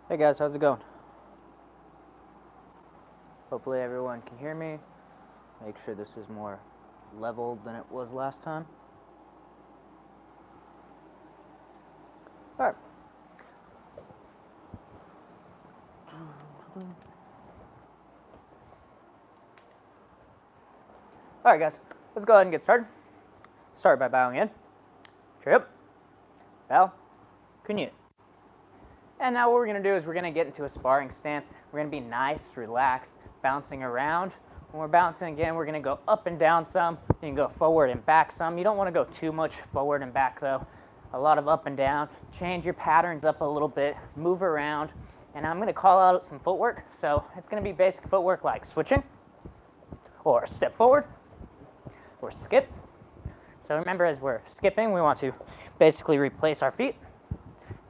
Hey guys, how's it going? Hopefully everyone can hear me. Make sure this is more leveled than it was last time. Alright. Alright guys, let's go ahead and get started. Start by bowing in. Trip. Bow. Kunyu. And now what we're going to do is we're going to get into a sparring stance. We're going to be nice, relaxed, bouncing around. When we're bouncing again, we're going to go up and down some. You can go forward and back some. You don't want to go too much forward and back though. A lot of up and down. Change your patterns up a little bit. Move around. And I'm going to call out some footwork. So it's going to be basic footwork like switching, or step forward, or skip. So remember, as we're skipping, we want to basically replace our feet.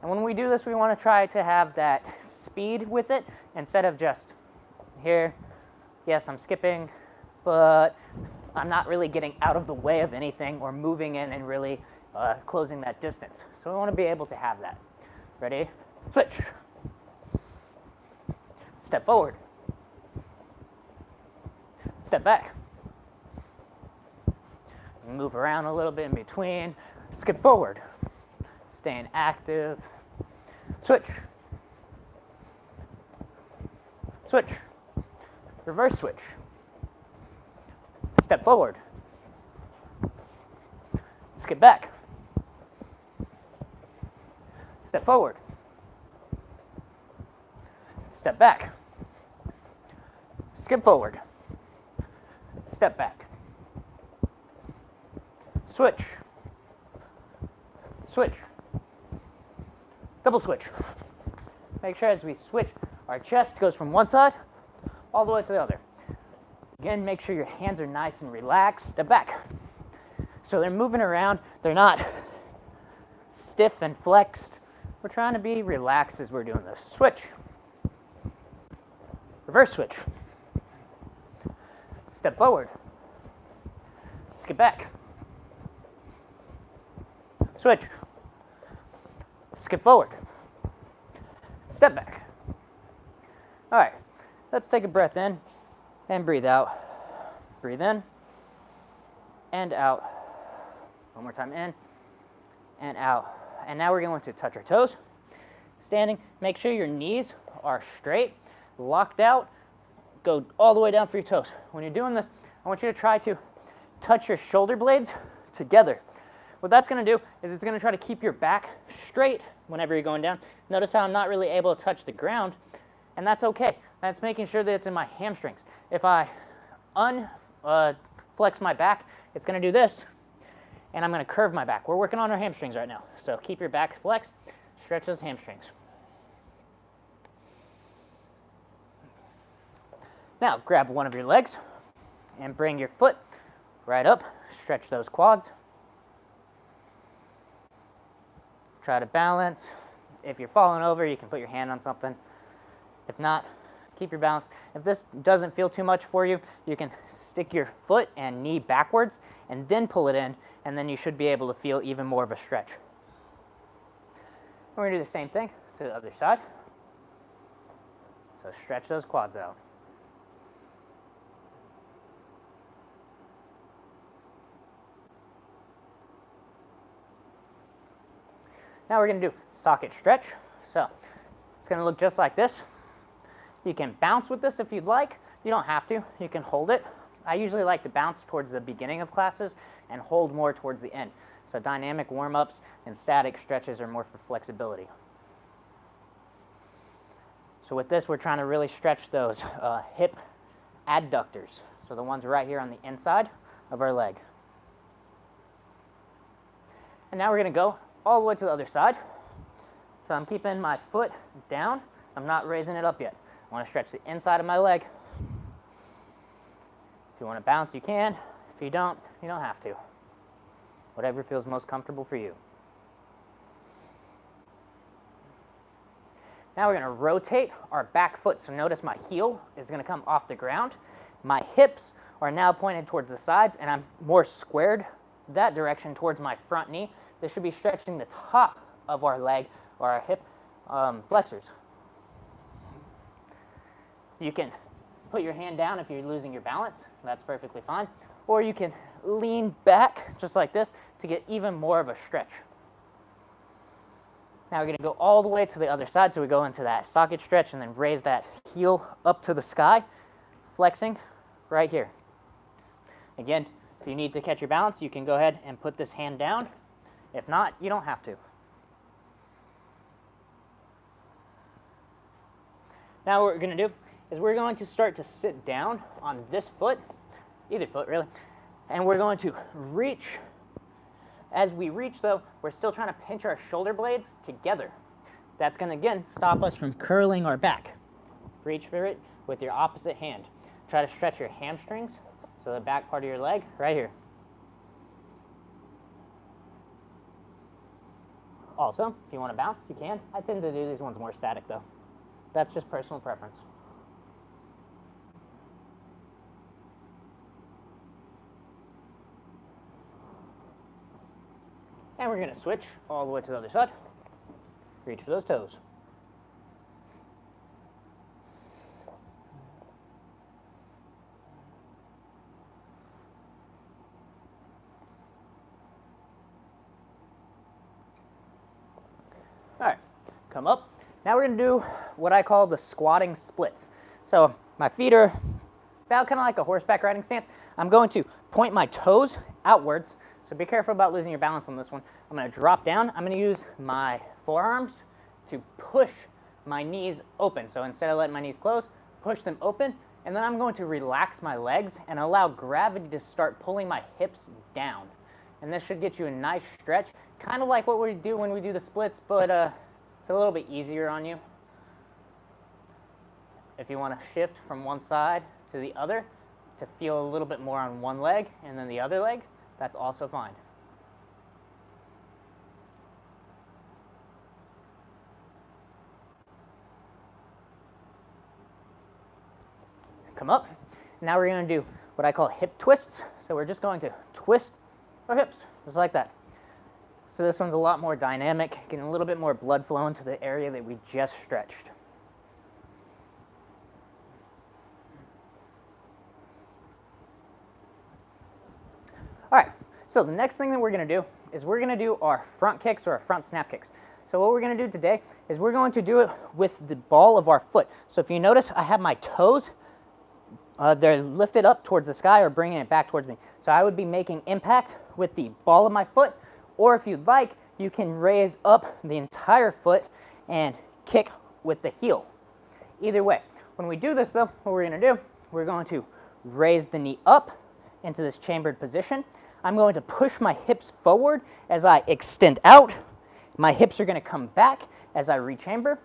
And when we do this, we want to try to have that speed with it instead of just here. Yes, I'm skipping, but I'm not really getting out of the way of anything or moving in and really closing that distance. So we want to be able to have that. Ready? Switch. Step forward. Step back. Move around a little bit in between. Skip forward. Staying active. Switch. Switch. Reverse switch. Step forward. Skip back. Step forward. Step back. Skip forward. Step back. Switch. Switch. Double switch. Make sure as we switch, our chest goes from one side all the way to the other. Again, make sure your hands are nice and relaxed. Step back. So they're moving around. They're not stiff and flexed. We're trying to be relaxed as we're doing this. Switch. Reverse switch. Step forward. Skip back. Switch. Skip forward. Step back. All right, let's take a breath in and breathe out. Breathe in and out. One more time, in and out. And now we're going to touch our toes. Standing, make sure your knees are straight, locked out. Go all the way down for your toes. When you're doing this, I want you to try to touch your shoulder blades together. What that's going to do is it's going to try to keep your back straight whenever you're going down. Notice how I'm not really able to touch the ground, and that's okay. That's making sure that it's in my hamstrings. If I flex my back, it's going to do this, and I'm going to curve my back. We're working on our hamstrings right now, so keep your back flexed, stretch those hamstrings. Now, grab one of your legs and bring your foot right up. Stretch those quads. Try to balance. If you're falling over, you can put your hand on something. If not, keep your balance. If this doesn't feel too much for you, you can stick your foot and knee backwards and then pull it in, and then you should be able to feel even more of a stretch. We're going to do the same thing to the other side. So stretch those quads out. Now we're going to do socket stretch. So it's going to look just like this. You can bounce with this if you'd like. You don't have to. You can hold it. I usually like to bounce towards the beginning of classes and hold more towards the end. So dynamic warm-ups and static stretches are more for flexibility. So with this, we're trying to really stretch those hip adductors. So the ones right here on the inside of our leg. And now we're going to go all the way to the other side. So I'm keeping my foot down. I'm not raising it up yet. I want to stretch the inside of my leg. If you want to bounce, you can. If you don't have to. Whatever feels most comfortable for you. Now we're going to rotate our back foot. So notice my heel is going to come off the ground. My hips are now pointed towards the sides, and I'm more squared that direction towards my front knee. This should be stretching the top of our leg or our hip flexors. You can put your hand down if you're losing your balance. That's perfectly fine. Or you can lean back just like this to get even more of a stretch. Now we're going to go all the way to the other side. So we go into that socket stretch and then raise that heel up to the sky, flexing right here. Again, if you need to catch your balance, you can go ahead and put this hand down. If not, you don't have to. Now what we're going to do is we're going to start to sit down on this foot, either foot really, and we're going to reach. As we reach though, we're still trying to pinch our shoulder blades together. That's going to again stop us from curling our back. Reach for it with your opposite hand. Try to stretch your hamstrings, so the back part of your leg right here. Also, if you want to bounce, you can. I tend to do these ones more static though. That's just personal preference. And we're going to switch all the way to the other side. Reach for those toes. All right, come up. Now we're going to do what I call the squatting splits. So my feet are about kind of like a horseback riding stance. I'm going to point my toes outwards. So be careful about losing your balance on this one. I'm going to drop down. I'm going to use my forearms to push my knees open. So instead of letting my knees close, push them open. And then I'm going to relax my legs and allow gravity to start pulling my hips down. And this should get you a nice stretch, kind of like what we do when we do the splits, but it's a little bit easier on you. If you want to shift from one side to the other to feel a little bit more on one leg and then the other leg, that's also fine. Come up. Now we're going to do what I call hip twists. So we're just going to twist our hips, just like that. So this one's a lot more dynamic, getting a little bit more blood flow into the area that we just stretched. All right, so the next thing that we're going to do is we're going to do our front kicks or our front snap kicks. So what we're going to do today is we're going to do it with the ball of our foot. So if you notice, I have my toes, they're lifted up towards the sky or bringing it back towards me. So I would be making impact with the ball of my foot, or if you'd like, you can raise up the entire foot and kick with the heel. Either way, when we do this though, what we're going to do, we're going to raise the knee up into this chambered position. I'm going to push my hips forward as I extend out. My hips are going to come back as I rechamber,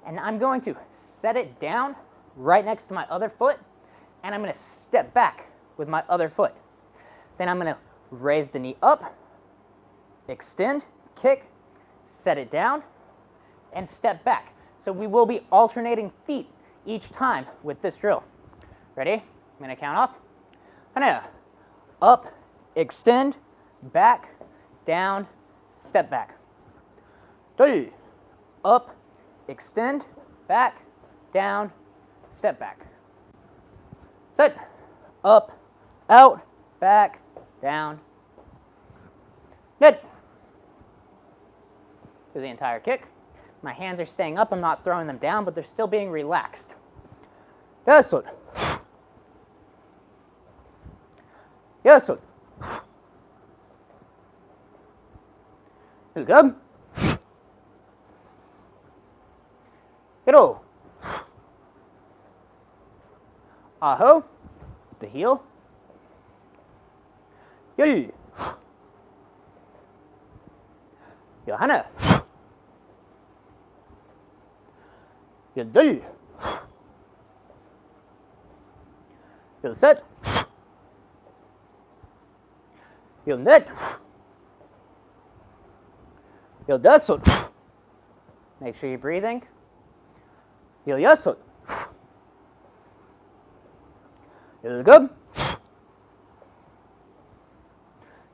and I'm going to set it down right next to my other foot, and I'm going to step back with my other foot. Then I'm going to raise the knee up, extend, kick, set it down, and step back. So we will be alternating feet each time with this drill. Ready? I'm going to count off. Up, extend, back, down, step back. 3, up, extend, back, down, step back. Set, up, out, back, down. Good. Do the entire kick. My hands are staying up. I'm not throwing them down, but they're still being relaxed. Yes, one. Yes, one. Good. Hello. Aho. The heel. Yul. Johanna. Yul. Yul set. Yul net. Yul dasut. Make sure you're breathing. Yul yasut. Yul good.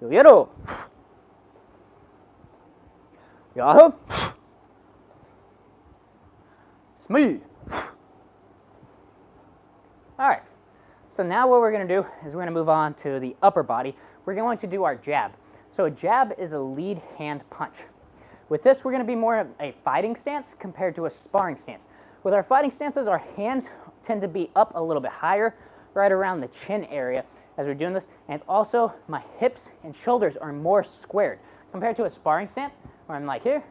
Yul yero. Yahoo. Smooth. So now what we're going to do is we're going to move on to the upper body. We're going to do our jab. So a jab is a lead hand punch. With this, we're going to be more of a fighting stance compared to a sparring stance. With our fighting stances, our hands tend to be up a little bit higher, right around the chin area as we're doing this. And it's also my hips and shoulders are more squared compared to a sparring stance where I'm like here.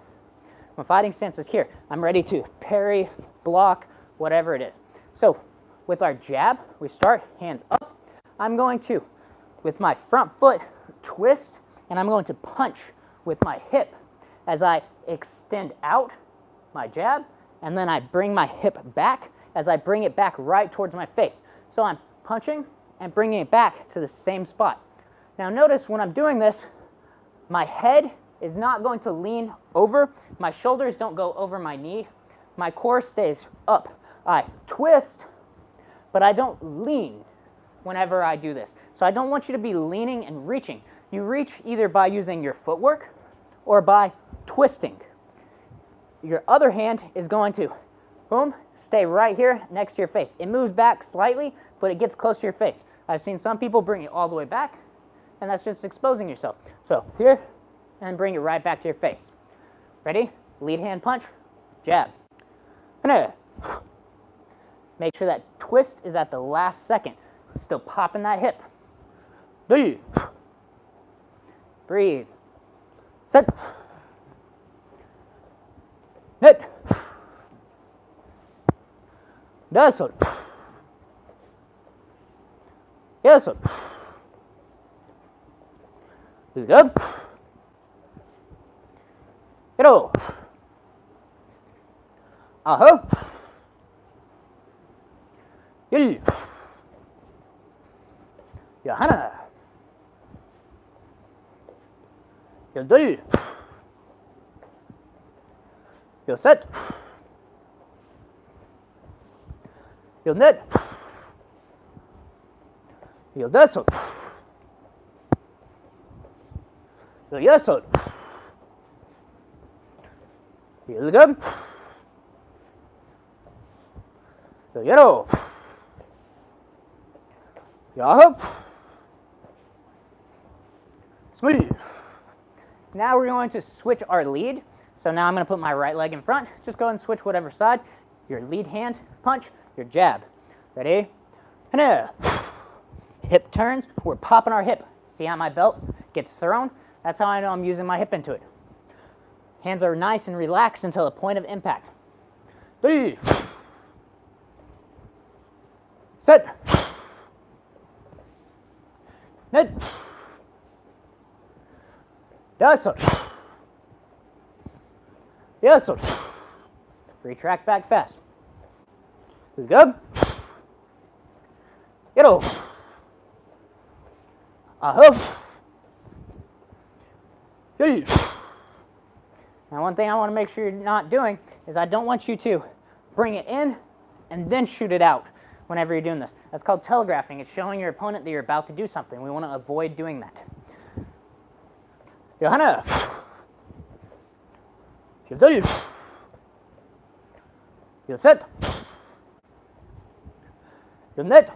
My fighting stance is here. I'm ready to parry, block, whatever it is. So with our jab, we start hands up. I'm going to, with my front foot, twist, and I'm going to punch with my hip as I extend out my jab, and then I bring my hip back as I bring it back right towards my face. So I'm punching and bringing it back to the same spot. Now notice when I'm doing this, my head is not going to lean over. My shoulders don't go over my knee. My core stays up. I twist, but I don't lean whenever I do this. So I don't want you to be leaning and reaching. You reach either by using your footwork or by twisting. Your other hand is going to, boom, stay right here next to your face. It moves back slightly, but it gets close to your face. I've seen some people bring it all the way back, and that's just exposing yourself. So here, and bring it right back to your face. Ready? Lead hand punch, jab. Make sure that twist is at the last second. Still popping that hip. Breathe. Set. Net. Das. Yes. Good. Hello. Aha. Yil. Yahana. Yildul. You'll set. You'll net. You'll dazzle. You'll yestle. You'll gum. You'll yellow. Yahoo. Smooth. Now we're going to switch our lead. So now I'm going to put my right leg in front. Just go and switch whatever side. Your lead hand punch, your jab. Ready? Hip turns. We're popping our hip. See how my belt gets thrown? That's how I know I'm using my hip into it. Hands are nice and relaxed until the point of impact. 3. Set. Net. Yes, sir. Yes, sir. Retract back fast. Good. Get over. Now one thing I want to make sure you're not doing is I don't want you to bring it in and then shoot it out whenever you're doing this. That's called telegraphing. It's showing your opponent that you're about to do something. We want to avoid doing that. Johanna. You're set. You're net.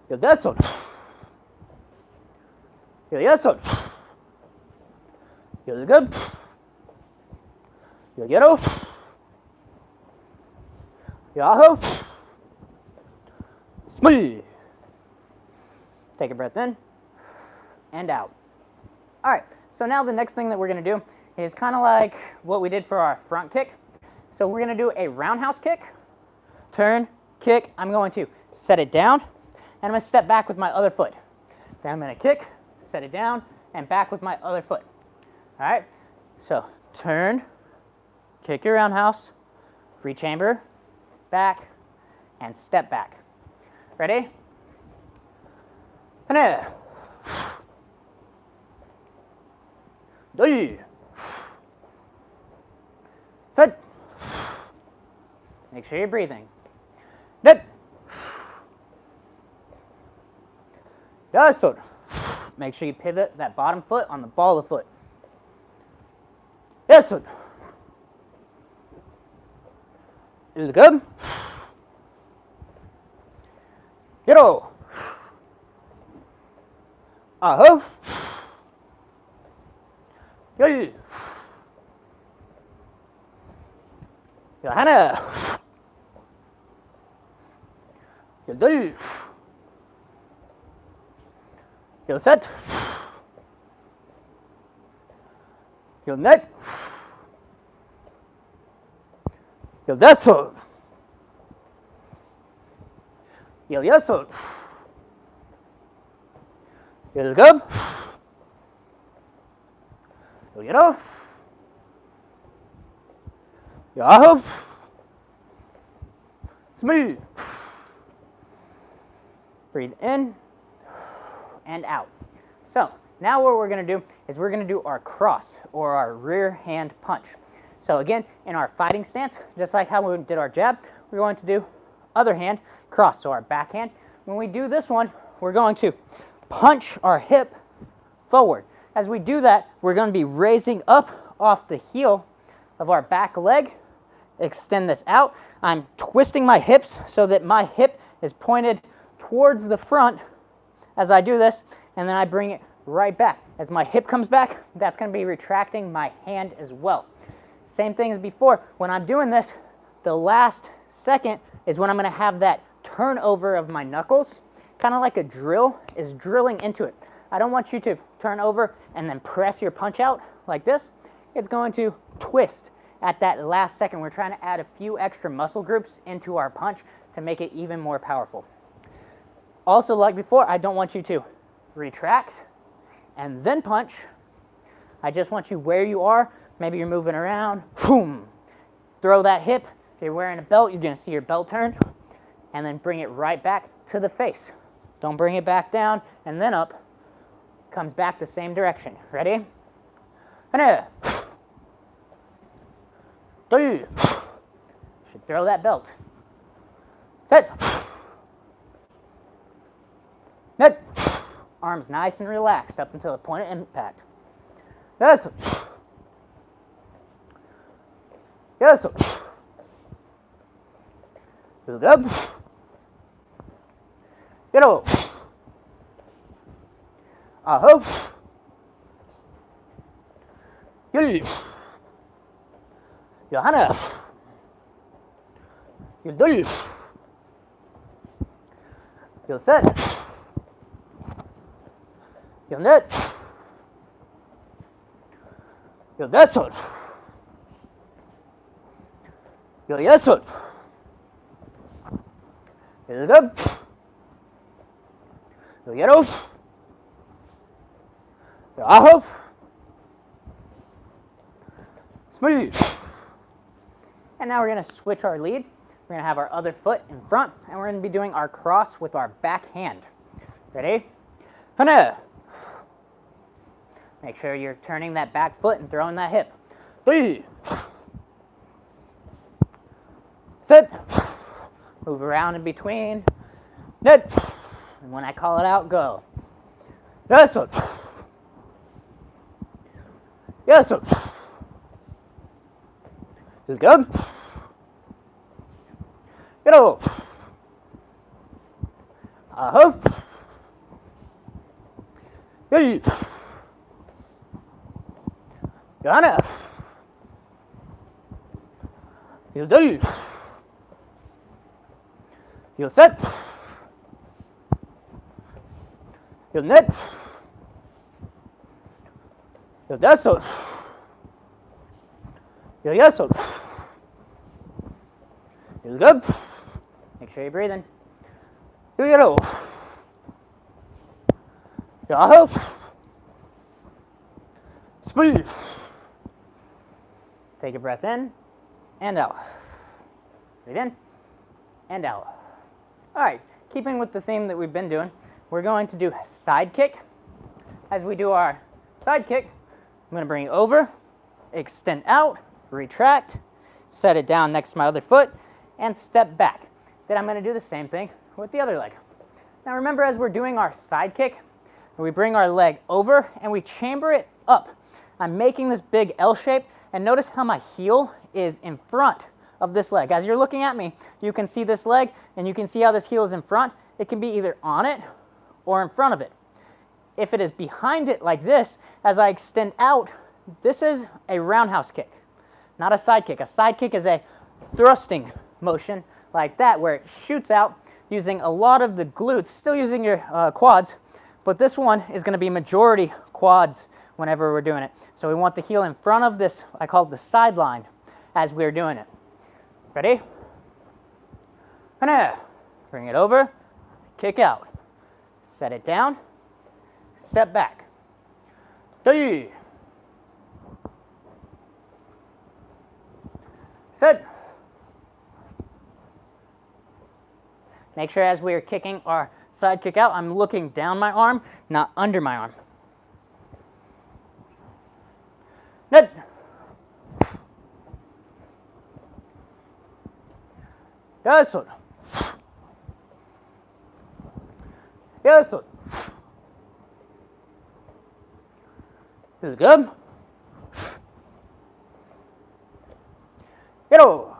You're dazzled. You're yessled. You're good. You're yellow. Yahoo. Smooth. Take a breath in and out. All right, so now the next thing that we're going to do is kind of like what we did for our front kick. So we're going to do a roundhouse kick, turn, kick. I'm going to set it down, and I'm going to step back with my other foot. Then I'm going to kick, set it down, and back with my other foot. All right, so turn, kick your roundhouse, rechamber, back, and step back. Ready? Set. Make sure you're breathing. Net. Yes, sir. Make sure you pivot that bottom foot on the ball of the foot. Yes, sir. Is it good? Yo. Aho. Yo. Johanna. Yo 둘. Yo 셋. Yo 넷. Yo 다섯. Yo 여섯. Yo 일곱. Yo 여덟. Yo 아홉. 스물. Breathe in and out. So now what we're going to do is we're going to do our cross or our rear hand punch. So again, in our fighting stance, just like how we did our jab, we're going to do other hand cross, so our backhand. When we do this one, we're going to punch our hip forward. As we do that, we're going to be raising up off the heel of our back leg. Extend this out. I'm twisting my hips so that my hip is pointed towards the front as I do this, and then I bring it right back. As my hip comes back, that's going to be retracting my hand as well. Same thing as before. When I'm doing this, the last second is when I'm going to have that turnover of my knuckles, kind of like a drill is drilling into it. I don't want you to turn over and then press your punch out like this. It's going to twist at that last second. We're trying to add a few extra muscle groups into our punch to make it even more powerful. Also, like before, I don't want you to retract and then punch. I just want you where you are. Maybe you're moving around. Boom. Throw that hip. If you're wearing a belt, you're going to see your belt turn. And then bring it right back to the face. Don't bring it back down and then up. Comes back the same direction. Ready? 하나. 둘. Should throw that belt. 셋. 넷. Arms nice and relaxed up until the point of impact. 다섯. 여섯. 일곱. 여덟. 아홉. 열. 열하나. 열둘. 열셋. 열넷. 열다섯. 열여섯. 일곱. 열여덟. 열아홉. 스물. And now we're going to switch our lead. We're going to have our other foot in front, and we're going to be doing our cross with our back hand. Ready? 하나. Make sure you're turning that back foot and throwing that hip. 둘. 셋. Move around in between. 넷. And when I call it out, go. 다섯. 여섯. 일곱. 여덟. 아홉. 열. 열하나. 열둘. 열셋. 열넷. 열다섯. 열여섯. 일곱. Make sure you're breathing. 열여덟. 열아홉. 스물. Take a breath in and out. Breathe in and out. All right, keeping with the theme that we've been doing, we're going to do side kick. As we do our side kick, I'm going to bring it over, extend out, retract, set it down next to my other foot, and step back. Then I'm going to do the same thing with the other leg. Now remember, as we're doing our side kick, we bring our leg over and we chamber it up. I'm making this big L shape, and notice how my heel is in front of this leg. As you're looking at me, you can see this leg and you can see how this heel is in front. it can be either on it or in front of it. If it is behind it like this, as I extend out, this is a roundhouse kick, not a side kick. A side kick is a thrusting motion like that, where it shoots out using a lot of the glutes, still using your quads, but this one is going to be majority quads whenever we're doing it. So we want the heel in front of this, I call it the sideline, as we're doing it. Ready? Bring it over, kick out, set it down, step back. Set. Make sure as we are kicking our side kick out, I'm looking down my arm, not under my arm. Good. Yes. Yes. This is good. Get over.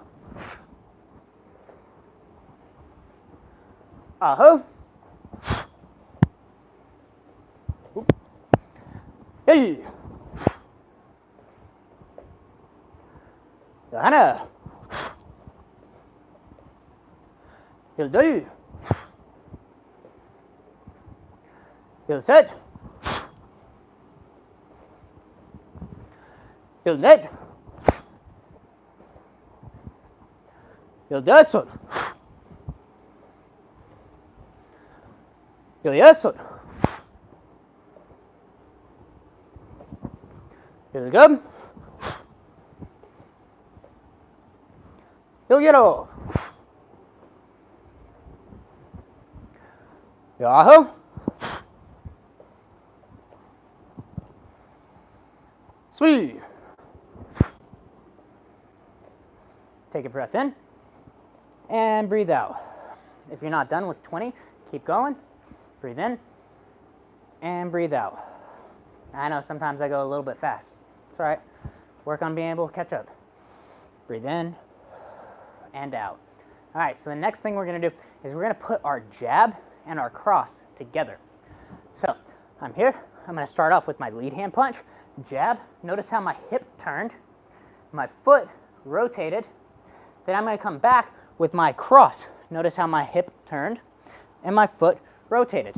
Aho. Hey. Hana. You'll do. You'll set. You'll net. You'll das one. You'll yes one. You'll good. You'll get all. Yahoo. Sweet. Take a breath in and breathe out. If you're not done with 20, keep going. Breathe in and breathe out. I know sometimes I go a little bit fast. It's all right. Work on being able to catch up. Breathe in and out. All right, so the next thing we're going to do is we're going to put our jab and our cross together. So I'm here. I'm going to start off with my lead hand punch, jab. Notice how my hip turned, my foot rotated. Then I'm going to come back with my cross. Notice how my hip turned and my foot rotated.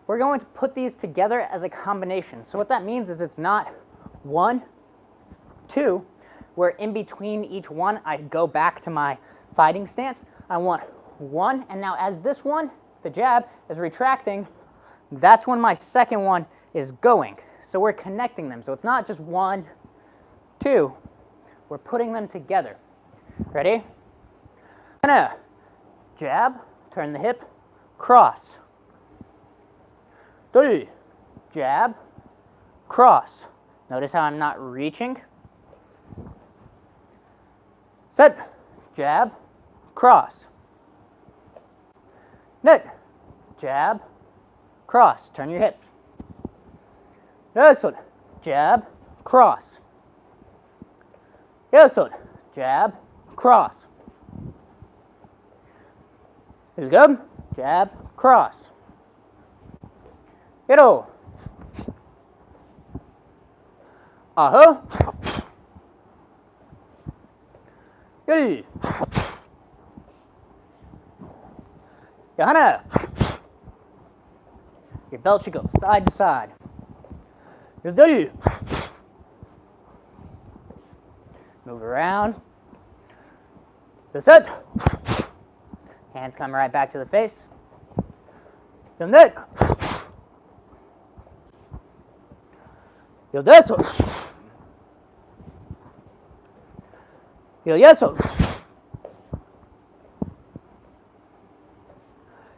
We're going to put these together as a combination. So what that means is it's not 1, 2, where in between each one I go back to my fighting stance. I want 1, and now as this one, the jab, is retracting, that's when my second one is going. So we're connecting them. So it's not just 1, 2, we're putting them together. Ready? Jab, turn the hip, cross. 3, jab, cross. Notice how I'm not reaching. Set, jab, cross. Net, jab, cross. Turn your hips. Yes, one, jab, cross. Yes, one, jab, cross. Is good. Jab, cross. Hero. Aho. Yuri. Johanna. Your belt should go side to side. Yuri. Move around. That's it. Hands come right back to the face. You'll net. You'll this one. You'll yes one.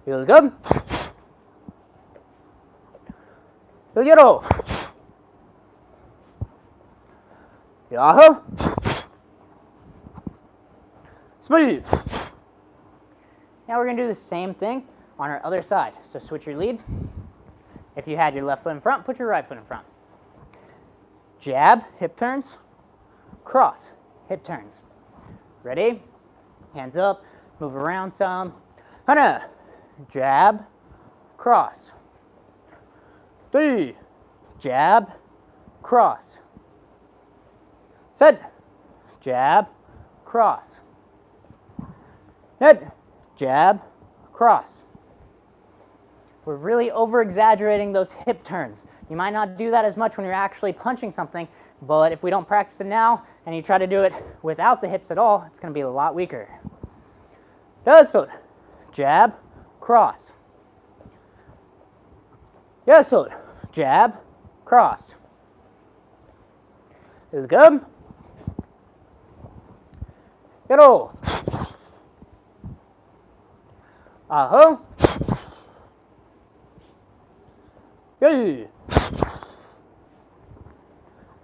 You'll good. You'll get all. Yahoo. Smooth. Now we're going to do the same thing on our other side. So switch your lead. If you had your left foot in front, put your right foot in front. Jab, hip turns. Cross, hip turns. Ready? Hands up. Move around some. Hana. jab, cross. 3, jab, cross. Set, jab, cross. Net, jab, cross. We're really over-exaggerating those hip turns. You might not do that as much when you're actually punching something, but if we don't practice it now and you try to do it without the hips at all, it's going to be a lot weaker. Yes, jab, cross. Yes, jab, cross. Is good. Yero. Aho. Yay.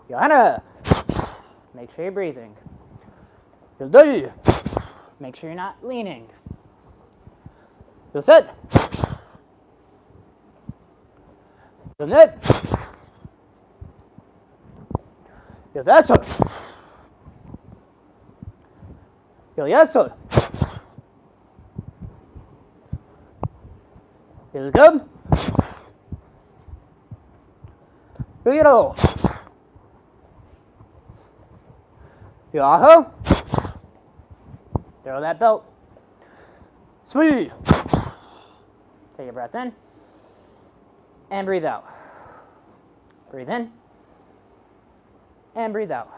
Johanna. Make sure you're breathing. Yilday. Make sure you're not leaning. You'll sit. You'll knit. You'll desert. You'll yesod. You'll gum. You'll yero. You'll aho. Throw that belt. Sweet. Take a breath in. And breathe out. Breathe in. And breathe out.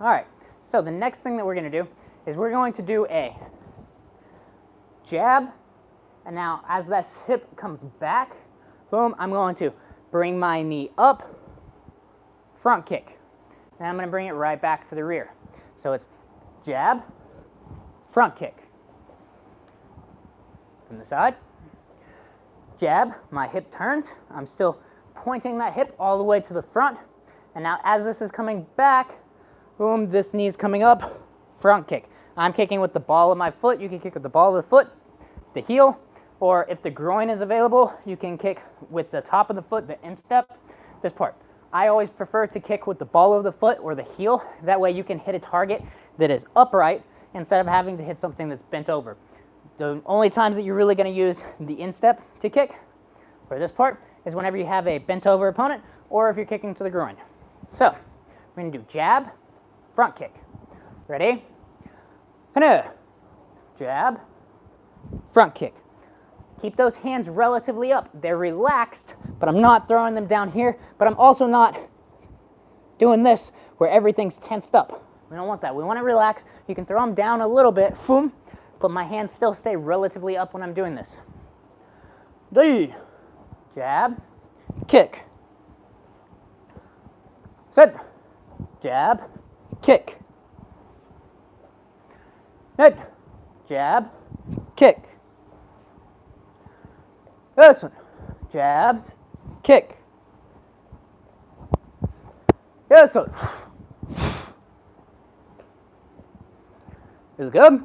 All right, so the next thing that we're going to do is we're going to do a jab. And now as that hip comes back, boom, I'm going to bring my knee up, front kick. And I'm going to bring it right back to the rear. So it's jab, front kick. From the side. Jab, my hip turns. I'm still pointing that hip all the way to the front. And now as this is coming back, boom, this knee is coming up, front kick. I'm kicking with the ball of my foot. You can kick with the ball of the foot, the heel, or if the groin is available, you can kick with the top of the foot, the instep, this part. I always prefer to kick with the ball of the foot or the heel. That way you can hit a target that is upright instead of having to hit something that's bent over. The only times that you're really going to use the instep to kick, for this part, is whenever you have a bent over opponent or if you're kicking to the groin. So, we're going to do jab, front kick. Ready? Jab, front kick. Keep those hands relatively up. They're relaxed, but I'm not throwing them down here, but I'm also not doing this where everything's tensed up. We don't want that. We want it relaxed. You can throw them down a little bit, boom, but my hands still stay relatively up when I'm doing this. Jab, kick. Set, jab, kick. Net, jab, kick. This one, jab, kick. This one. Is it good?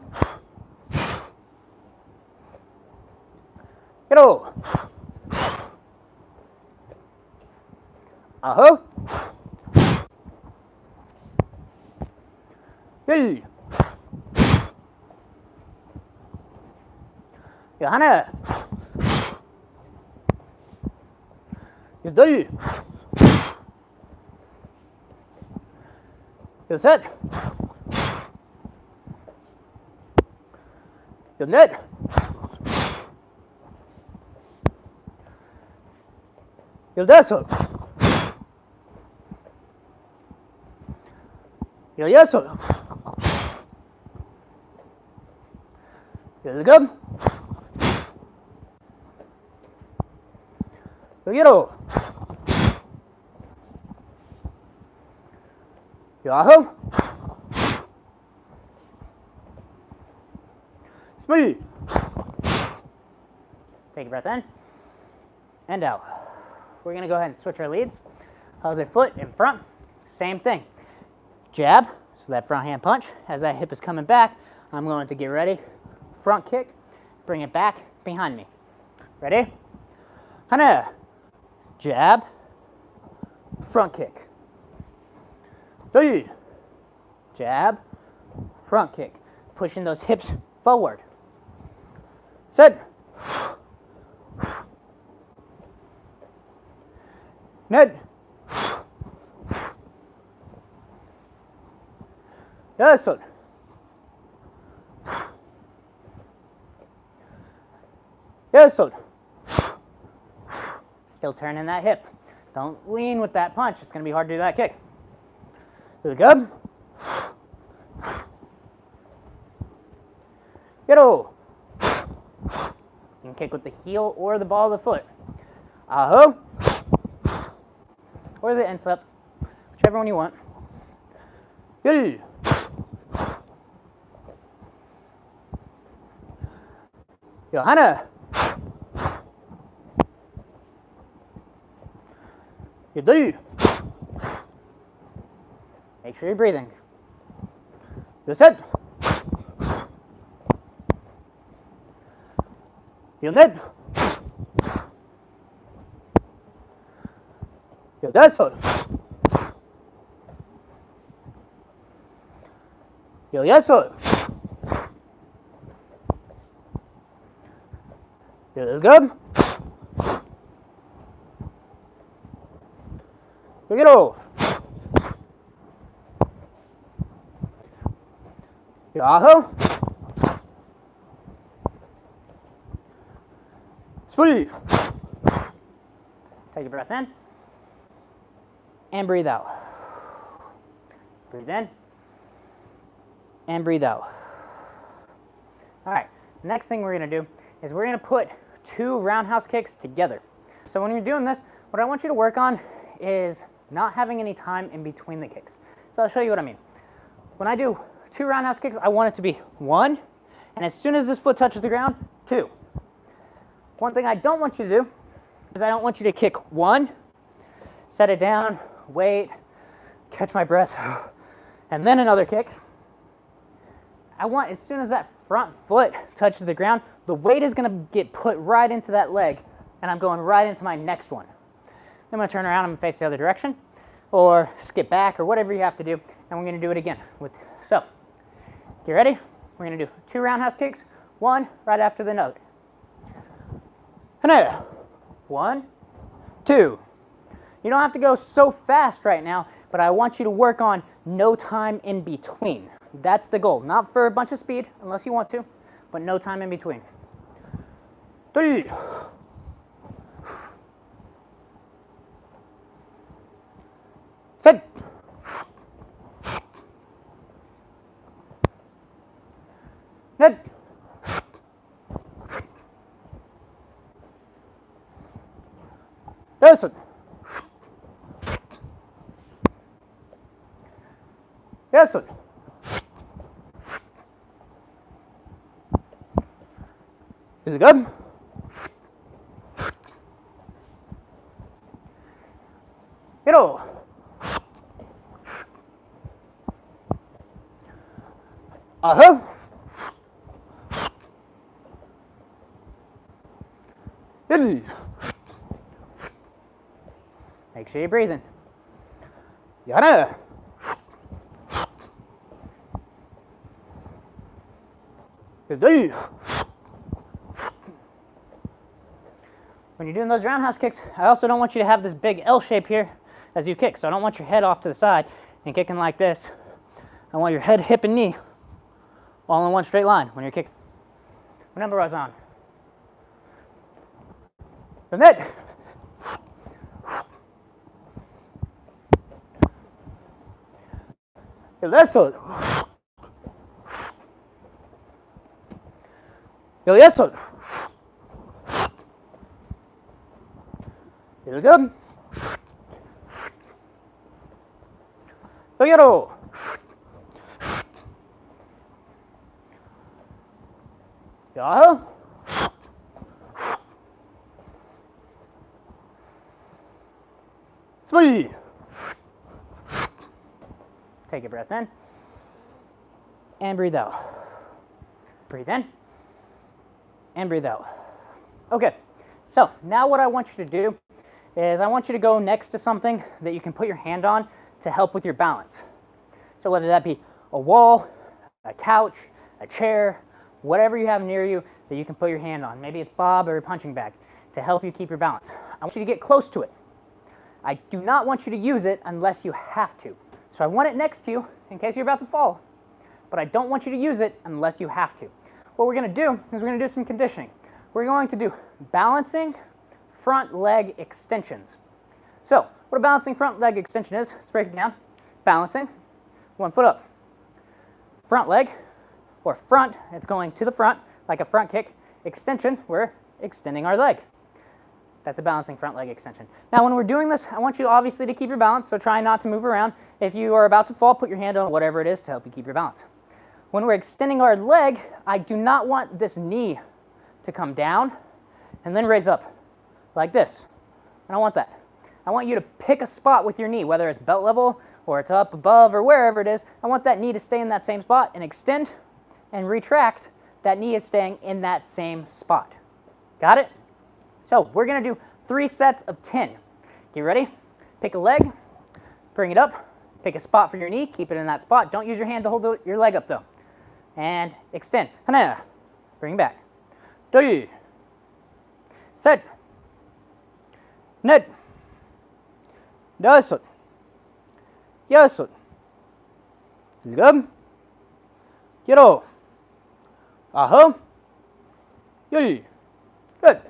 Get over. Aho. Yay. Johanna. Yay. You're set. You're net. You're desert. You're yes, sir. You're good. You're Yahoo! Speed! Take a breath in and out. We're going to go ahead and switch our leads. Other foot in front, same thing. Jab, so that front hand punch. As that hip is coming back, I'm going to get ready. Front kick, bring it back behind me. Ready? Hana. Jab, front kick. Jab, front kick. Pushing those hips forward. Set, Net. Yes, sir. Yes, sir. Still turning that hip. Don't lean with that punch. It's going to be hard to do that kick. Really good. Get-o. You can kick with the heel or the ball of the foot. Aho. Or the instep. Whichever one you want. Good. Johanna. You do. Make sure you're breathing. Good set. Heel net. Heel desol. Heel yesol. Heel good. Go. Yaho. Sweet. Take a breath in and breathe out. Breathe in and breathe out. All right, next thing we're going to do is we're going to put 2 roundhouse kicks together. So when you're doing this, what I want you to work on is not having any time in between the kicks. So I'll show you what I mean. When I do 2 roundhouse kicks, I want it to be 1, and as soon as this foot touches the ground, 2. One thing I don't want you to do is I don't want you to kick 1, set it down, wait, catch my breath, and then another kick. I want, as soon as that front foot touches the ground, the weight is going to get put right into that leg, and I'm going right into my next one. I'm going to turn around and face the other direction, or skip back, or whatever you have to do, and we're going to do it again. So, get ready? We're going to do 2 roundhouse kicks, 1 right after the note. 1, 2. You don't have to go so fast right now, but I want you to work on no time in between. That's the goal. Not for a bunch of speed, unless you want to, but no time in between. 3. Set. Net. Listen. Listen. Is it good? Get over. Uh-huh. Good. Make sure you're breathing. Yada. Good day. When you're doing those roundhouse kicks, I also don't want you to have this big L shape here as you kick. So I don't want your head off to the side and kicking like this. I want your head, hip, and knee all in one straight line when you're kicking. What number was I on? The net. Eso. Eso. Feel good. Together. Yeah. Sweet. Take a breath in and breathe out. Breathe in and breathe out. Okay, so now what I want you to do is I want you to go next to something that you can put your hand on to help with your balance. So whether that be a wall, a couch, a chair, whatever you have near you that you can put your hand on. Maybe it's Bob or a punching bag to help you keep your balance. I want you to get close to it. I do not want you to use it unless you have to. So I want it next to you in case you're about to fall, but I don't want you to use it unless you have to. What we're going to do is we're going to do some conditioning. We're going to do balancing front leg extensions. So what a balancing front leg extension is, let's break it down. Balancing, 1 foot up. Front leg, or front, it's going to the front, like a front kick. Extension, we're extending our leg. That's a balancing front leg extension. Now when we're doing this, I want you obviously to keep your balance, so try not to move around. If you are about to fall, put your hand on whatever it is to help you keep your balance. When we're extending our leg, I do not want this knee to come down and then raise up like this. I don't want that. I want you to pick a spot with your knee, whether it's belt level or it's up above or wherever it is. I want that knee to stay in that same spot and extend and retract. That knee is staying in that same spot. Got it? So we're going to do 3 sets of 10. Get ready? Pick a leg, bring it up, pick a spot for your knee, keep it in that spot. Don't use your hand to hold your leg up though. And extend. Bring back. 3. Set. Net. 10. 11. Good. 12. Aha. 13. Good.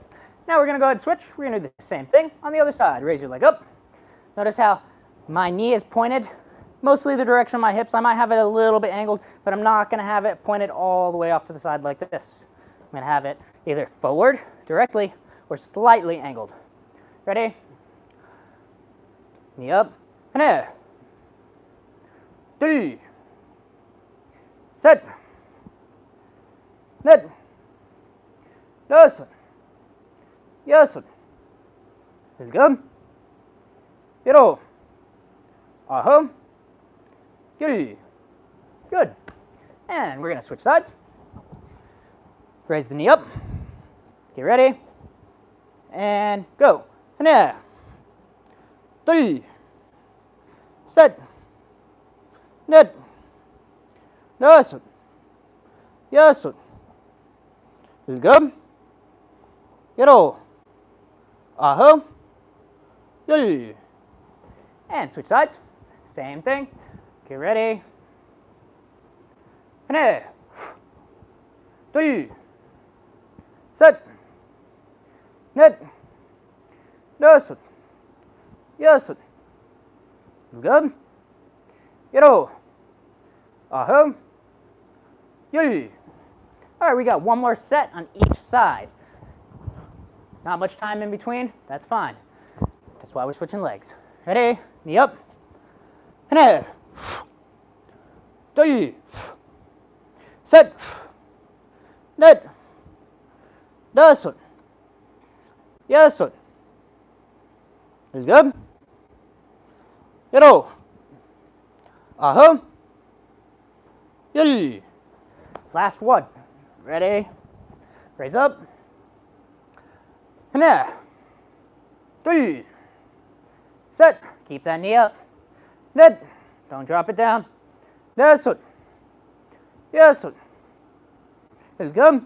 Now we're going to go ahead and switch. We're going to do the same thing on the other side. Raise your leg up. Notice how my knee is pointed mostly the direction of my hips. I might have it a little bit angled, but I'm not going to have it pointed all the way off to the side like this. I'm going to have it either forward directly or slightly angled. Ready? Knee up. 3. Set. Net. 10. 11. Good. 12. Aha. 3. Good. And we're going to switch sides. Raise the knee up. Get ready. And go. 3. Set. Net. 10. 11. Good. 12. Aha. 3. And switch sides. Same thing. Get ready. 3. Set. Net. 10. 11. Good. 12. Aha. 3. All right, we got one more set on each side. Not much time in between. That's fine. That's why we're switching legs. Ready? Knee up. 3. Set. Net. 10. 11. Good. 12. Aha. 3. Last one. Ready? Raise up. 3. Set. Keep that knee up. Net. Don't drop it down. 10. 11. Good.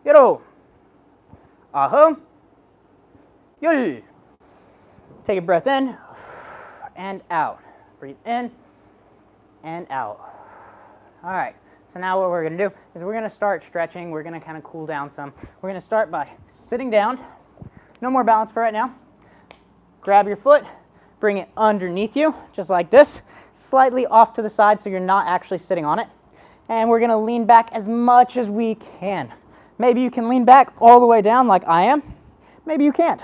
12. Aha. 3. Take a breath in and out. Breathe in and out. All right. So now what we're going to do is we're going to start stretching. We're going to kind of cool down some. We're going to start by sitting down. No more balance for right now. Grab your foot, bring it underneath you, just like this, slightly off to the side so you're not actually sitting on it. And we're going to lean back as much as we can. Maybe you can lean back all the way down like I am. Maybe you can't.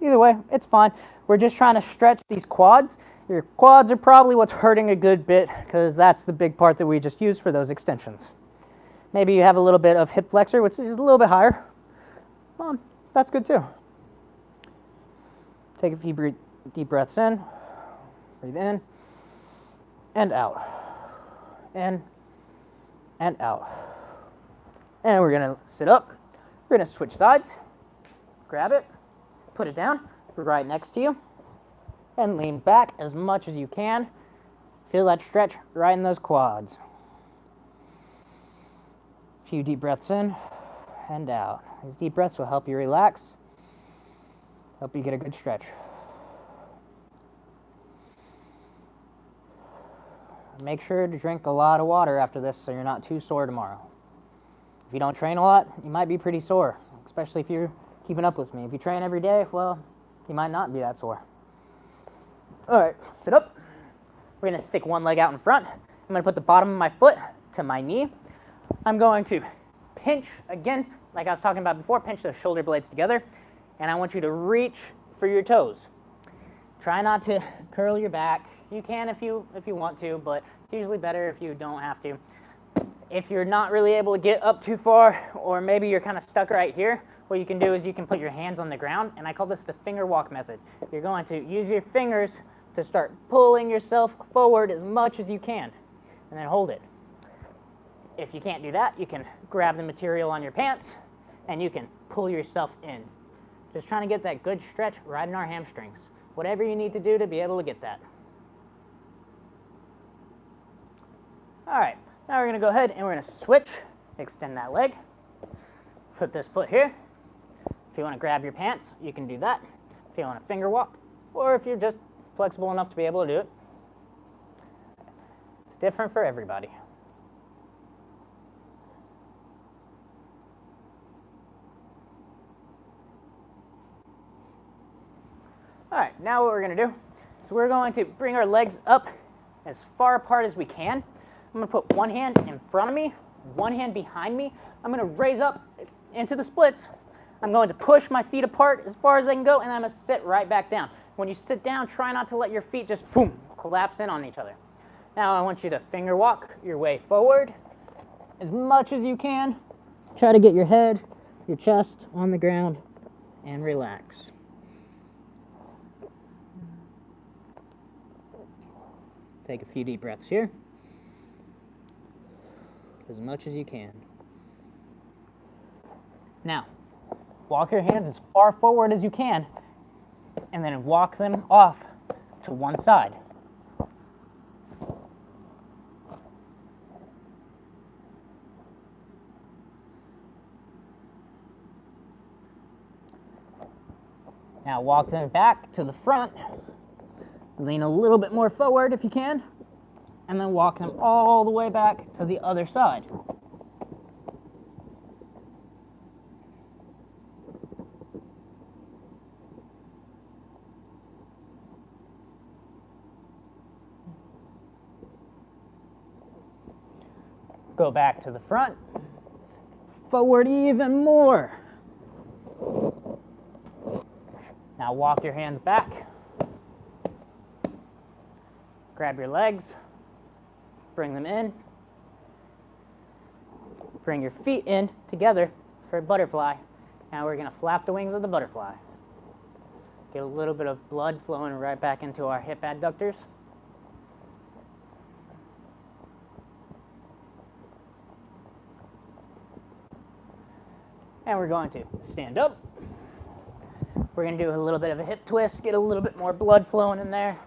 Either way, it's fine. We're just trying to stretch these quads. Your quads are probably what's hurting a good bit because that's the big part that we just used for those extensions. Maybe you have a little bit of hip flexor, which is a little bit higher. Well, that's good too. Take a few deep breaths in. Breathe in and out. In and out. And we're going to sit up. We're going to switch sides. Grab it. Put it down right next to you. And lean back as much as you can. Feel that stretch right in those quads. A few deep breaths in. and out. These deep breaths will help you relax, help you get a good stretch. Make sure to drink a lot of water after this so you're not too sore tomorrow. If you don't train a lot, you might be pretty sore, especially if you're keeping up with me. If you train every day, well, you might not be that sore. All right, sit up. We're going to stick one leg out in front. I'm going to put the bottom of my foot to my knee. I'm going to pinch, again, like I was talking about before, pinch those shoulder blades together, and I want you to reach for your toes. Try not to curl your back. You can if you want to, but it's usually better if you don't have to. If you're not really able to get up too far, or maybe you're kind of stuck right here, what you can do is you can put your hands on the ground, and I call this the finger walk method. You're going to use your fingers to start pulling yourself forward as much as you can, and then hold it. If you can't do that, you can grab the material on your pants, and you can pull yourself in. Just trying to get that good stretch right in our hamstrings. Whatever you need to do to be able to get that. All right, now we're going to go ahead and we're going to switch, extend that leg, put this foot here. If you want to grab your pants, you can do that. If you want to finger walk, or if you're just flexible enough to be able to do it. It's different for everybody. All right, now what we're going to do is we're going to bring our legs up as far apart as we can. I'm going to put one hand in front of me, one hand behind me. I'm going to raise up into the splits. I'm going to push my feet apart as far as I can go, and I'm going to sit right back down. When you sit down, try not to let your feet just boom, collapse in on each other. Now I want you to finger walk your way forward as much as you can. Try to get your head, your chest on the ground, and relax. Take a few deep breaths here. As much as you can. Now, walk your hands as far forward as you can, and then walk them off to one side. Now walk them back to the front. Lean a little bit more forward if you can, and then walk them all the way back to the other side. Go back to the front, forward even more. Now walk your hands back. Grab your legs, bring them in, bring your feet in together for a butterfly. Now we're going to flap the wings of the butterfly. Get a little bit of blood flowing right back into our hip adductors. And we're going to stand up. We're going to do a little bit of a hip twist, get a little bit more blood flowing in there.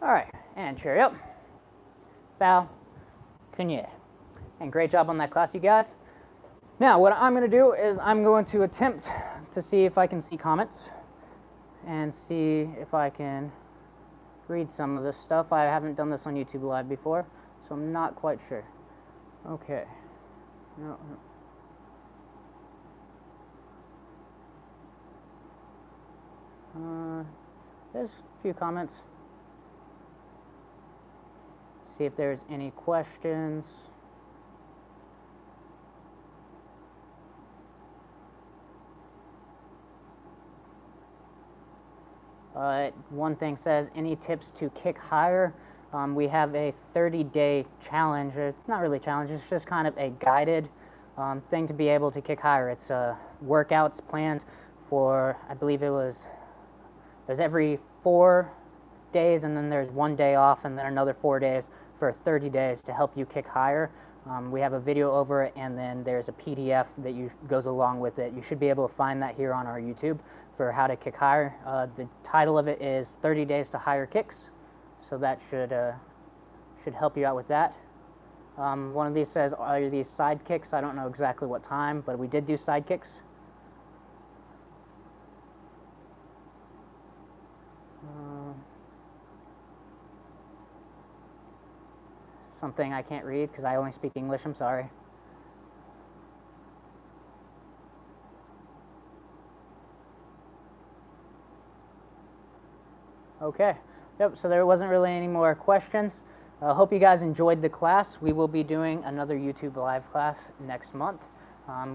All right, and chair up, bow, kunye. And great job on that class, you guys. Now, what I'm going to do is I'm going to attempt to see if I can see comments and see if I can read some of this stuff. I haven't done this on YouTube Live before, so I'm not quite sure. Okay. There's a few comments. See if there's any questions. One thing says, any tips to kick higher? We have a 30-day challenge. It's not really a challenge, it's just kind of a guided thing to be able to kick higher. It's workouts planned for, I believe there's every 4 days, and then there's 1 day off, and then another 4 days for 30 days to help you kick higher. We have a video over it, and then there's a PDF that goes along with it. You should be able to find that here on our YouTube for how to kick higher. The title of it is 30 Days to Higher Kicks, so that should help you out with that. One of these says, are these side kicks? I don't know exactly what time, but we did do side kicks. Something I can't read because I only speak English, I'm sorry. Okay, yep, so there wasn't really any more questions. Hope you guys enjoyed the class. We will be doing another YouTube Live class next month.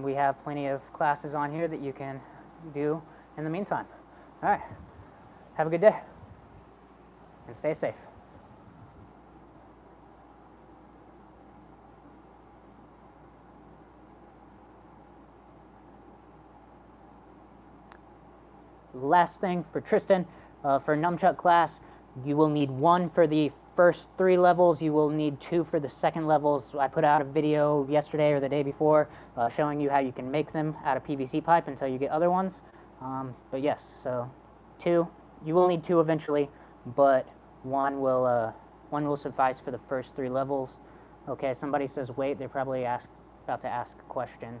We have plenty of classes on here that you can do in the meantime. All right, have a good day and stay safe. Last thing for Tristan, for nunchuck class, you will need 1 for the first 3 levels. You will need 2 for the second levels. I put out a video yesterday or the day before showing you how you can make them out of PVC pipe until you get other ones. But yes, so 2. You will need 2 eventually, but 1 will suffice for the first 3 levels. Okay, somebody says wait. They're probably about to ask a question.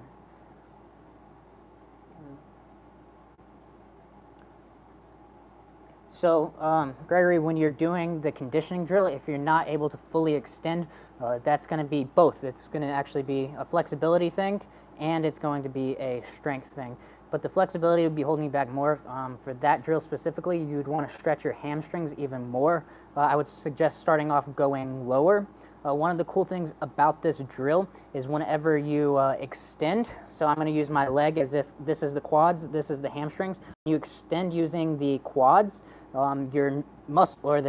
So, Gregory, when you're doing the conditioning drill, if you're not able to fully extend, that's going to be both. It's going to actually be a flexibility thing, and it's going to be a strength thing. But the flexibility would be holding you back more. For that drill specifically, you'd want to stretch your hamstrings even more. I would suggest starting off going lower. One of the cool things about this drill is whenever you extend, so I'm going to use my leg as if this is the quads, this is the hamstrings. You extend using the quads, your muscle or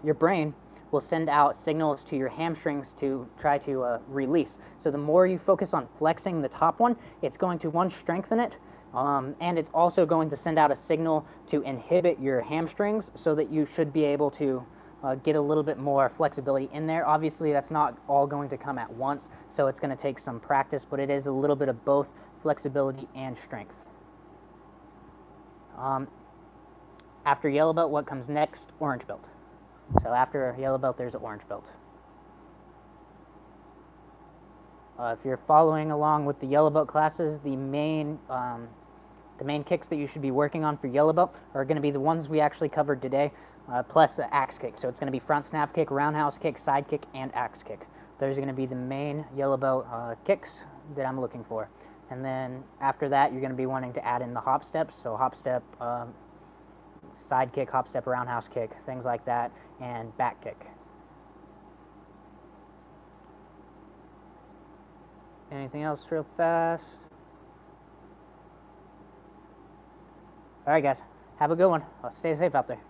your brain will send out signals to your hamstrings to try to release. So the more you focus on flexing the top one, it's going to strengthen it, and it's also going to send out a signal to inhibit your hamstrings so that you should be able to get a little bit more flexibility in there. Obviously, that's not all going to come at once, so it's going to take some practice, but it is a little bit of both flexibility and strength. After yellow belt, what comes next? Orange belt. So after yellow belt, there's an orange belt. If you're following along with the yellow belt classes, the main kicks that you should be working on for yellow belt are going to be the ones we actually covered today, plus the axe kick. So it's going to be front snap kick, roundhouse kick, side kick, and axe kick. Those are going to be the main yellow belt kicks that I'm looking for. And then after that, you're going to be wanting to add in the hop steps. So hop step, side kick, hop step, roundhouse kick, things like that, and back kick. Anything else real fast? All right, guys. Have a good one. Stay safe out there.